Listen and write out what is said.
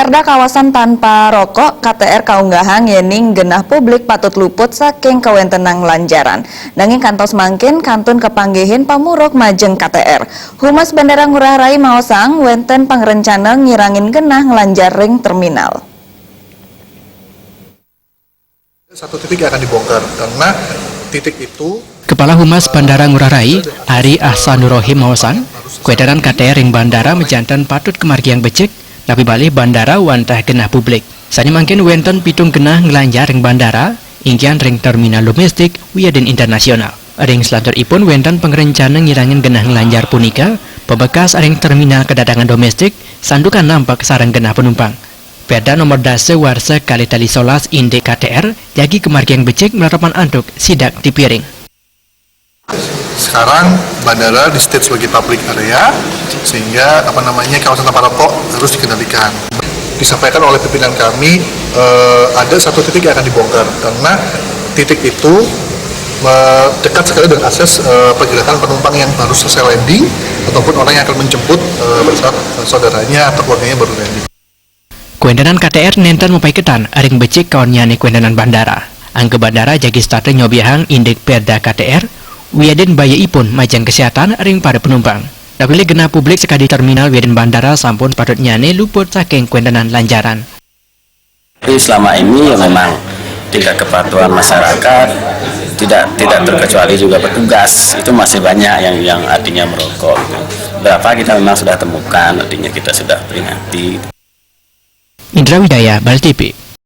Perda kawasan tanpa rokok KTR kaunggahang yening genah publik patut luput saking kawentenang lanjaran. Nanging kantos mangkin kantun kepanggihin pamuruk majeng KTR. Humas Bandara Ngurah Rai maosang wenten pangrencana ngirangin genah ngelanjar ring terminal. Satu titik akan dibongkar karena titik itu. Kepala Humas Bandara Ngurah Rai, Ari Ahsanurohim maosang, kuedaran KTR ring bandara menjantan patut kemargiang becek. Tapi balik bandara wantah genah publik. Sani mangkin wenten pitung genah ngelanjar ring bandara, ingkian ring terminal domestik wiaden internasional. Ring selanturipun wenten pengrencana ngirangin genah ngelanjar punika, pembekas ring terminal kedatangan domestik, sandukan nampak sarang genah penumpang. Perda nomor dase warsa kali tali solas inde KTR, jagi kemargiang becek melarapan antuk sidak di piring. Sekarang bandara di state sebagai public area sehingga kawasan tanpa rokok harus dikendalikan. Disampaikan oleh pimpinan kami ada satu titik yang akan dibongkar karena titik itu dekat sekali dengan akses pergerakan penumpang yang baru selesai landing ataupun orang yang akan menjemput bersama saudaranya atau keluarganya baru landing. Kuendanan KTR nenten mempaiketan ring becek kawannyane kuendanan bandara. Angke bandara jagi starte nyobiahang indek perda KTR wiaden bayaipun majang kesehatan ring pada penumpang. Dapile genah publik sekadi terminal wiaden bandara sampun patut nyane luput saking kuendanan lanjaran. Tapi selama ini ya memang tingkat kepatuhan masyarakat tidak terkecuali juga petugas itu masih banyak yang artinya merokok. Berapa kita memang sudah temukan, artinya kita sudah peringati. Indra Widaya, Bal TV.